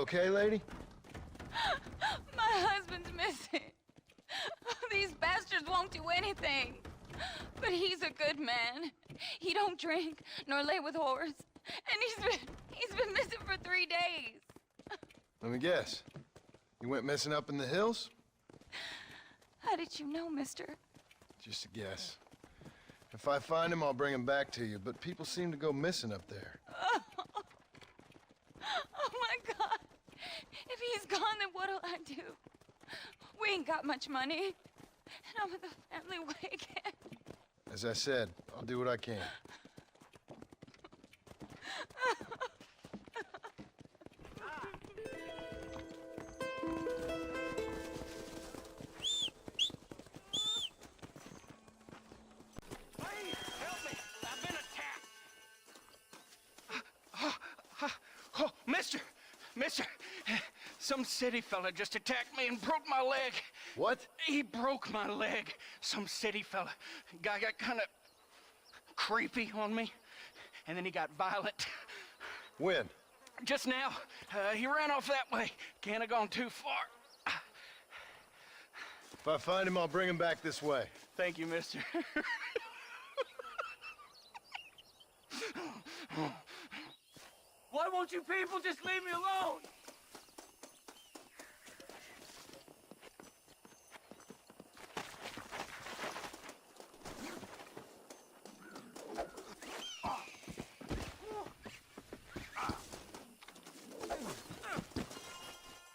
okay, lady? My husband's missing. These bastards won't do anything. But he's a good man. He don't drink nor lay with whores. And he's been missing for 3 days. Let me guess. You went missing up in the hills? How did you know, mister? Just a guess. If I find him, I'll bring him back to you, but people seem to go missing up there. Oh my God. If he's gone, then what'll I do? We ain't got much money. And I'm in the family way again. As I said, I'll do what I can. Mister, some city fella just attacked me and broke my leg. What? He broke my leg. Some city fella. Guy got kind of creepy on me, and then he got violent. When? Just now. He ran off that way. Can't have gone too far. If I find him, I'll bring him back this way. Thank you, mister. Why won't you people just leave me alone?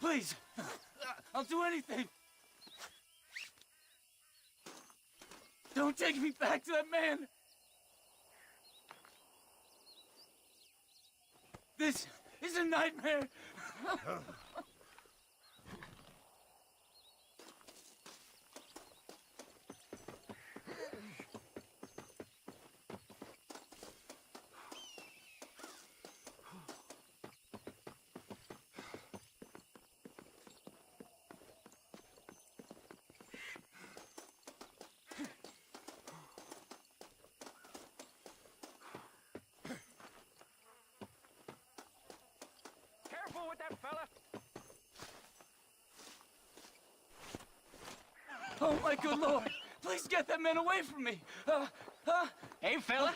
Please, I'll do anything. Don't take me back to that man. This is a nightmare. Careful with that fella. Oh my good Lord! Please get that man away from me. Hey fella.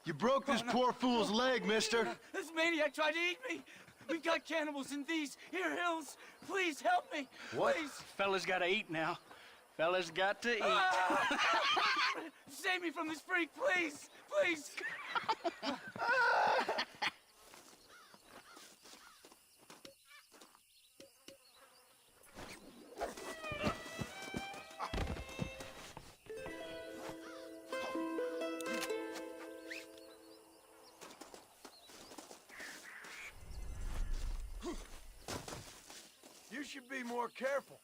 You broke this poor fool's leg, mister. This maniac tried to eat me. We've got cannibals in these here hills. Please help me. What? Please. Fella's gotta eat now. Fella's got to eat. Save me from this freak, please. Please. You should be more careful.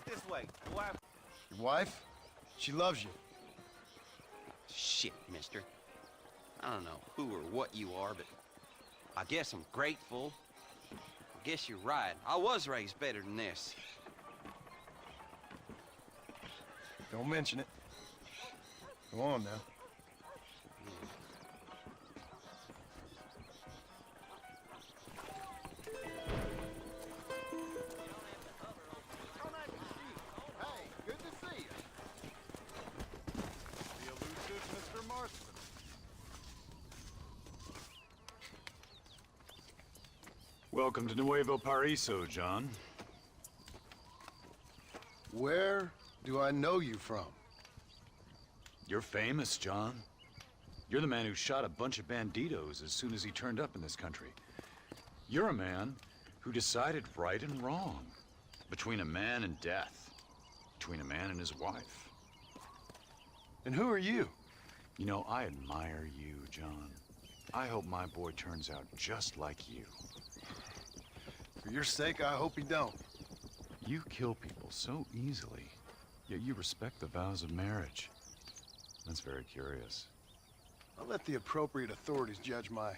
This way. Wife. Your wife? She loves you. Shit, mister. I don't know who or what you are, but I guess I'm grateful. I guess you're right. I was raised better than this. Don't mention it. Go on now. Welcome to Nuevo Paraiso, John. Where do I know you from? You're famous, John. You're the man who shot a bunch of banditos as soon as he turned up in this country. You're a man who decided right and wrong, between a man and death, between a man and his wife. And who are you? You know, I admire you, John. I hope my boy turns out just like you. For your sake, I hope you don't. You kill people so easily, yet you respect the vows of marriage. That's very curious. I'll let the appropriate authorities judge my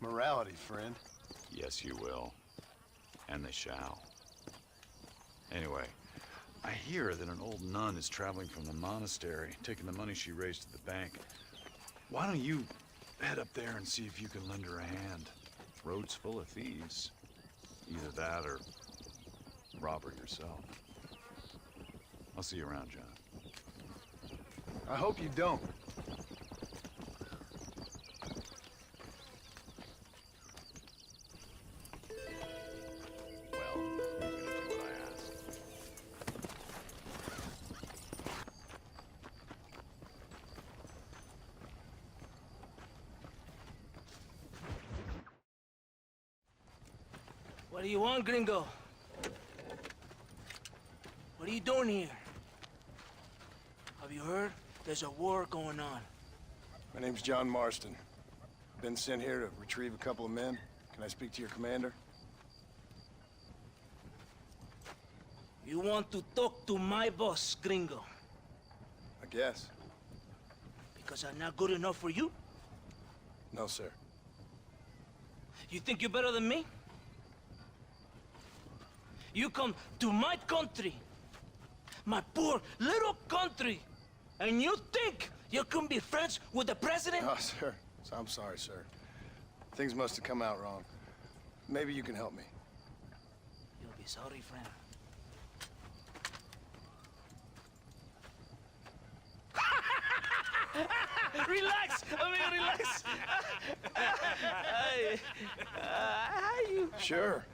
morality, friend. Yes, you will. And they shall. Anyway, I hear that an old nun is traveling from the monastery, taking the money she raised to the bank. Why don't you head up there and see if you can lend her a hand? Road's full of thieves. Either that or rob her yourself. I'll see you around, John. I hope you don't. Well, you're gonna do what I asked. What do you want, gringo? What are you doing here? Have you heard? There's a war going on. My name's John Marston. Been sent here to retrieve a couple of men. Can I speak to your commander? You want to talk to my boss, gringo? I guess. Because I'm not good enough for you? No, sir. You think you're better than me? You come to my country, my poor little country, and you think you can be friends with the president? Oh, sir. I'm sorry, sir. Things must have come out wrong. Maybe you can help me. You'll be sorry, friend. Relax! Relax! How you... Sure.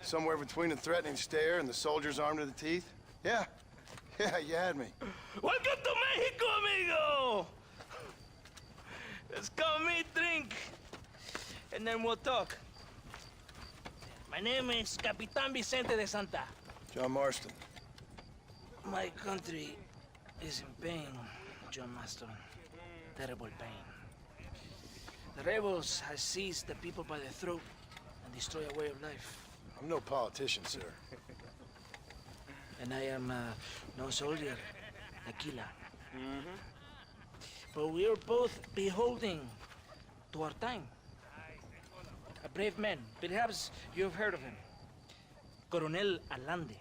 Somewhere between a threatening stare and the soldiers armed to the teeth? Yeah. Yeah, you had me. Welcome to Mexico, amigo! Let's come meet, drink, and then we'll talk. My name is Capitan Vicente de Santa. John Marston. My country is in pain, John Marston. Terrible pain. The rebels have seized the people by the throat and destroyed a way of life. I'm no politician, sir. And I am no soldier, a killer. But we are both beholding to our time. A brave man, perhaps you've heard of him. Coronel Allende.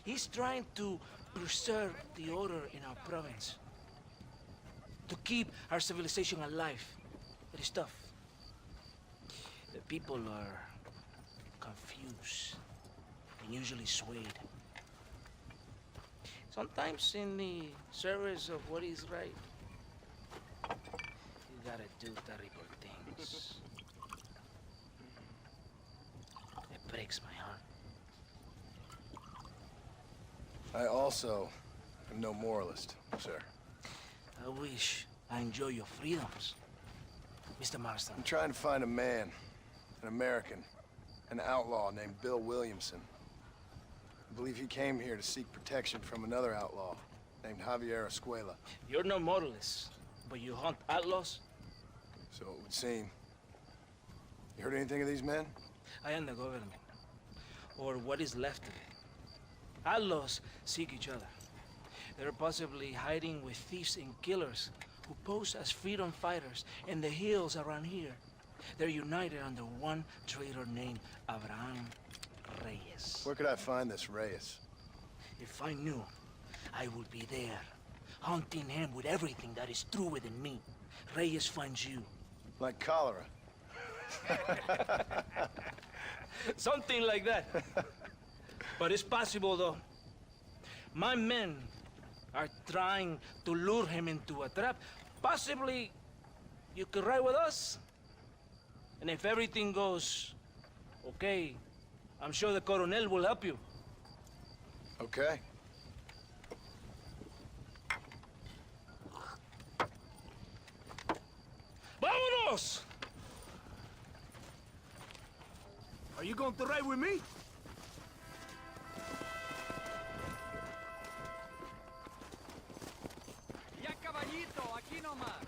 He's trying to preserve the order in our province. To keep our civilization alive. It is tough. The people are confused and usually swayed. Sometimes in the service of what is right, you gotta do terrible things. It breaks my heart. I also am no moralist, sir. I wish I enjoy your freedoms, Mr. Marston. I'm trying to find a man, an American, an outlaw named Bill Williamson. I believe he came here to seek protection from another outlaw named Javier Escuela. You're no moralist, but you hunt outlaws? So it would seem. You heard anything of these men? I am the government, or what is left of it. Outlaws seek each other. They're possibly hiding with thieves and killers who pose as freedom fighters in the hills around here. They're united under one traitor named Abraham Reyes. Where could I find this Reyes? If I knew, I would be there, hunting him with everything that is true within me. Reyes finds you. Like cholera. Something like that. But it's possible, though. My men are trying to lure him into a trap. Possibly, you could ride with us. And if everything goes okay, I'm sure the Coronel will help you. Okay. ¡Vámonos! Are you going to ride with me? Ya, caballito, aquí nomás.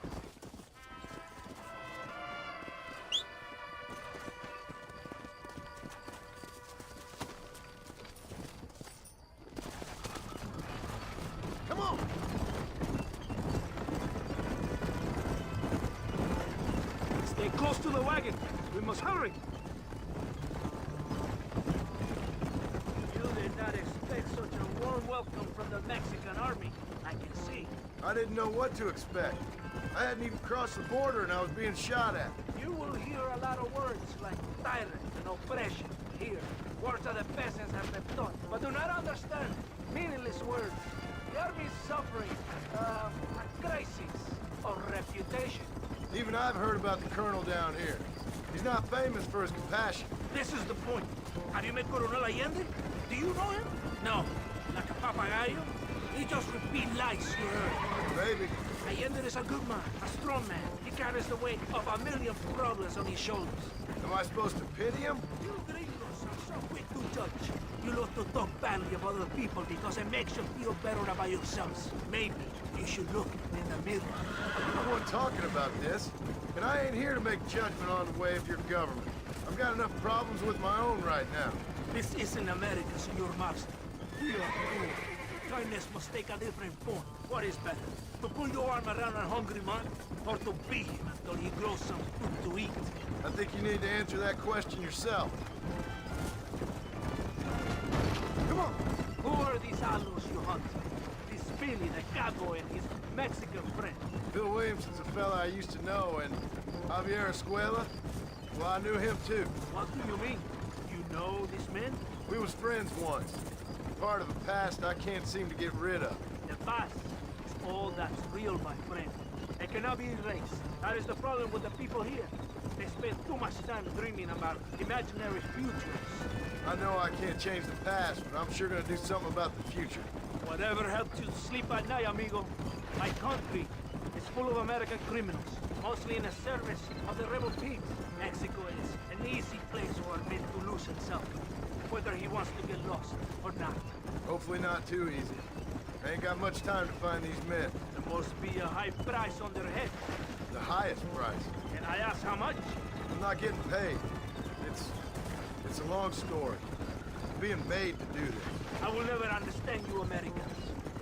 Come on! close to the wagon. We must hurry. You did not expect such a warm welcome from the Mexican army, I can see. I didn't know what to expect. I hadn't even crossed the border and I was being shot at. You will hear a lot of words like tyrant and oppression here. Words that the peasants have been taught, but do not understand. Meaningless words. The army is suffering a crisis of reputation. Even I've heard about the colonel down here. He's not famous for his compassion. This is the point. Have you met Coronel Allende? Do you know him? No. Like a papagayo? He just repeats lies you heard. Maybe. Allende is a good man, a strong man. He carries the weight of a million problems on his shoulders. Am I supposed to pity him? You gringos are so quick to judge. You love to talk badly about other people because it makes you feel better about yourselves. Maybe you should look in the mirror. I wasn't talking about this, and I ain't here to make judgment on the way of your government. I've got enough problems with my own right now. This isn't America, Senor Marston. We are poor. Kindness must take a different form. What is better? To put your arm around a hungry man, or to beat him until he grows some food to eat? I think you need to answer that question yourself. Come on! Who are these allos you hunt? This Billy, the cowboy, and his Mexican friend. Bill Williamson's a fella I used to know, and Javier Escuela, well, I knew him too. What do you mean? You know these men? We was friends once. Part of the past I can't seem to get rid of. The past is all that's real, my friend. It cannot be erased. That is the problem with the people here. They spend too much time dreaming about imaginary futures. I know I can't change the past, but I'm sure gonna do something about the future. Whatever helps you sleep at night, amigo. My country is full of American criminals, mostly in the service of the rebel pigs. Mexico is an easy place for a man to lose himself, whether he wants to get lost or not. Hopefully not too easy. I ain't got much time to find these men. There must be a high price on their head. The highest price. And I ask how much? I'm not getting paid. It's a long story. I'm being made to do this. I will never understand you Americans.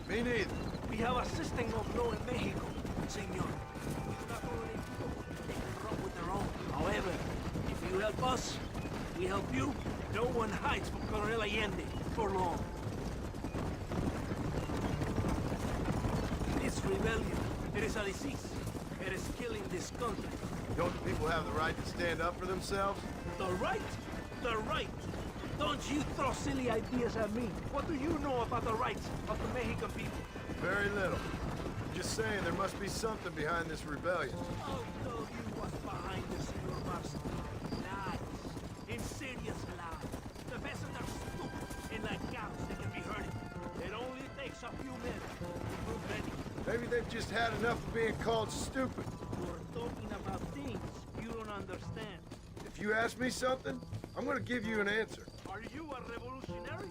Me neither. We have a system of law in Mexico, senor. Not only people, they can run with their own. However, if you help us, we help you. No one hides from Coronel Allende for long. This rebellion, it is a disease. It is killing this country. Don't the people have the right to stand up for themselves? The right? The right! Don't you throw silly ideas at me. What do you know about the rights of the Mexican people? Very little. I'm just saying there must be something behind this rebellion. I'll tell you what's behind this, Senor Marston. Lies. Insidious lies. The peasants are stupid, and like cows, they can be herded. It only takes a few men to move many. Maybe they've just had enough of being called stupid. You're talking about things you don't understand. If you ask me something, I'm gonna give you an answer. Are you a revolutionary?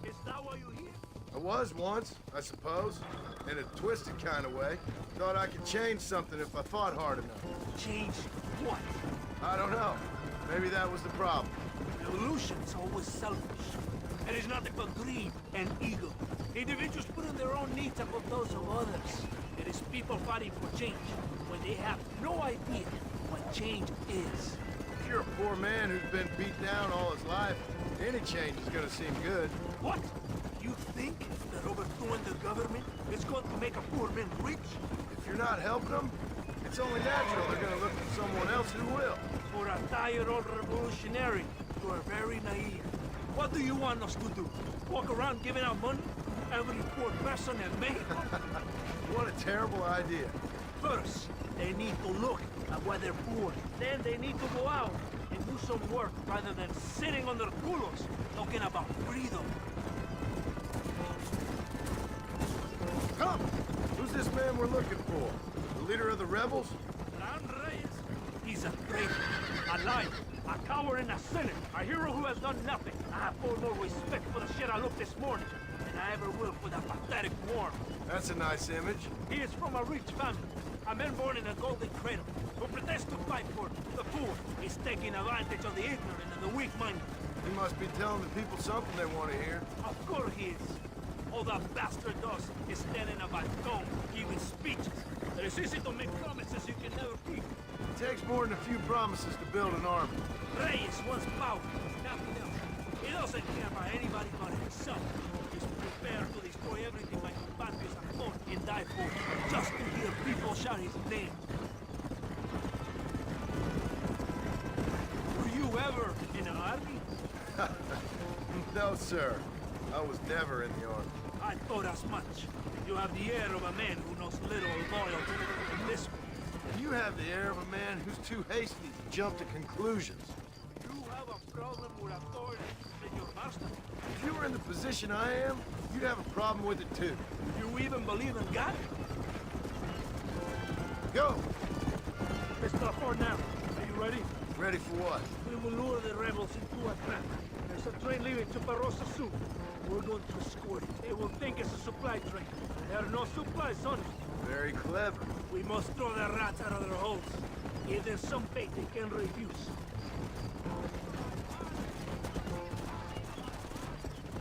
Is that why you're here? I was once, I suppose, in a twisted kind of way. Thought I could change something if I fought hard enough. Change what? I don't know. Maybe that was the problem. Revolution's always selfish. It is nothing but greed and ego. Individuals putting their own needs above those of others. It is people fighting for change when they have no idea what change is. If you're a poor man who's been beat down all his life, any change is gonna seem good. What? You think that overthrowing the government is going to make a poor man rich? If you're not helping them, it's only natural they're gonna look for someone else who will. For a tired old revolutionary, you are very naive. What do you want us to do? Walk around giving out money to every poor person in Mexico? What a terrible idea. First, they need to look at why they're poor. Then they need to go out and do some work rather than sitting on their culos talking about freedom. Come! Who's this man we're looking for? The leader of the rebels? Ran Reyes, he's a traitor, a liar, a coward and a sinner, a hero who has done nothing. I have far more respect for the shit I looked this morning than I ever will for that pathetic worm. That's a nice image. He is from a rich family, a man born in a golden cradle, who pretends to fight for the poor. He's taking advantage of the ignorant and the weak-minded. He must be telling the people something they want to hear. Of course he is. All that bastard does is stand in a balcony, giving speeches. It is easy to make promises you can never keep. It takes more than a few promises to build an army. Reyes wants power, nothing else. He doesn't care about anybody but himself. He's prepared to destroy everything my compatriots are fought and die for, just to hear people shout his name. Were you ever in an army? No, sir. I was never in the army. I thought as much. You have the air of a man who knows little loyalty. And this one. You have the air of a man who's too hasty to jump to conclusions. You have a problem with authority in your master. If you were in the position I am, you'd have a problem with it too. You even believe in God? Go! Mr. Fornell, are you ready? Ready for what? We will lure the rebels into a trap. There's a train leaving to Barrosa soon. We're going to escort it. They will think it's a supply train. There are no supplies on it. Very clever. We must throw the rats out of their holes. Give them some bait they can refuse.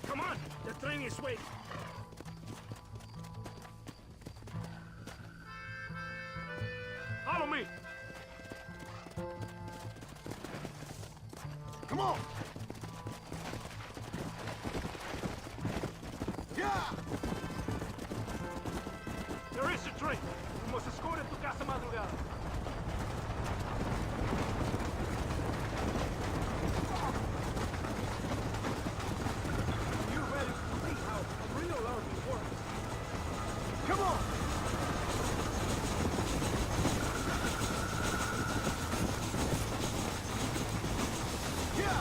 Come on! The train is waiting. Follow me! Come on! Yeah! There is a train. We must escort it to Casa Madrugada. You ready to see how a real army works? Come on! Yeah!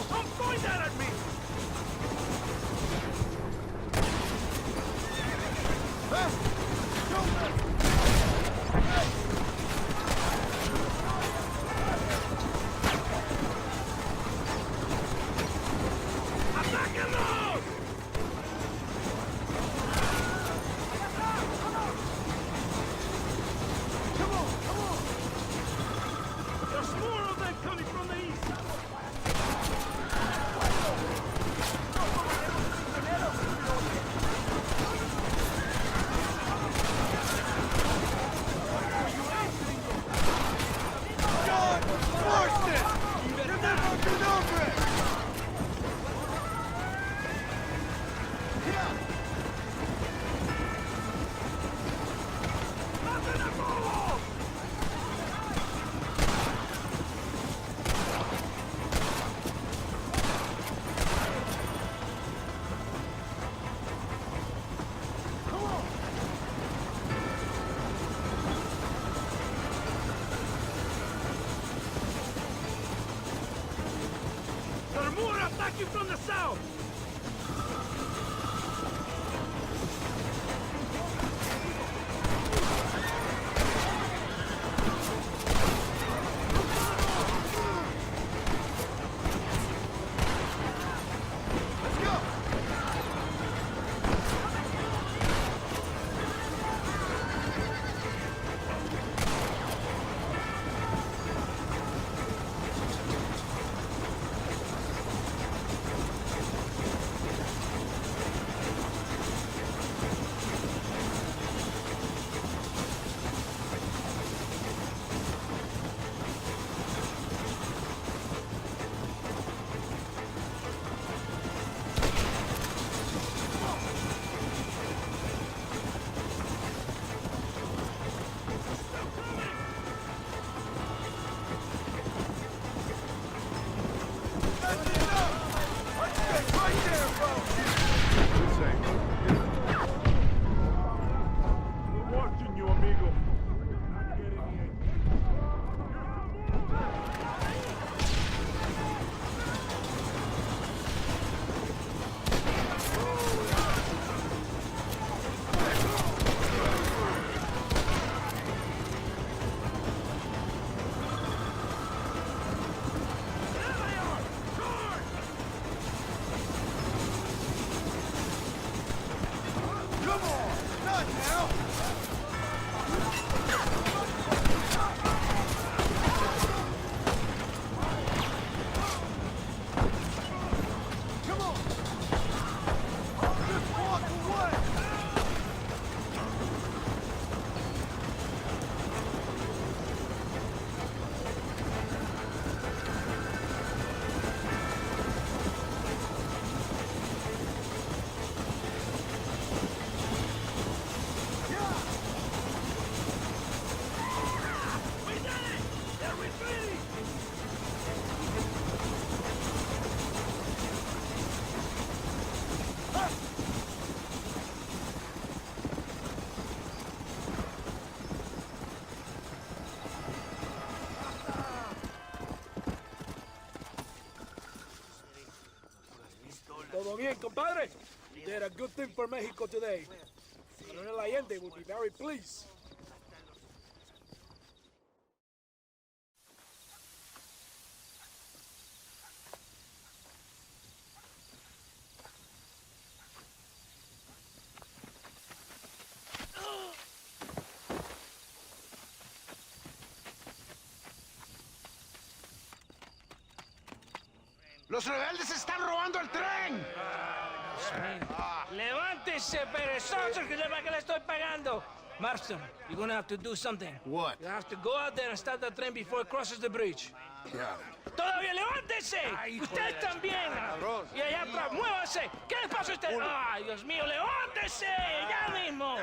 Don't point that at me! Hey! Don't let... Attack him now! Come on! Come on! There's more of them coming from the east! God! Force it! You're never good over it! Yeah! Nothing at all! Come on! There are more attacking from the south! Let's go! That's enough! I'd stay right there, We're watching you, amigo. bien, compadre. You did a good thing for Mexico today. Coronel Allende will be very pleased. ¡Los rebeldes están robando el tren! Levántese, perezosos, que es para que le estoy pagando. Marston, you're gonna have to do something. What? You have to go out there and stop the train before it crosses the bridge. Yeah. ¡Todavía levántese! ¡Usted también! Y allá atrás, muévase. ¿Qué le pasa a usted? ¡Ay, Dios mío, levántese! ¡Ya mismo!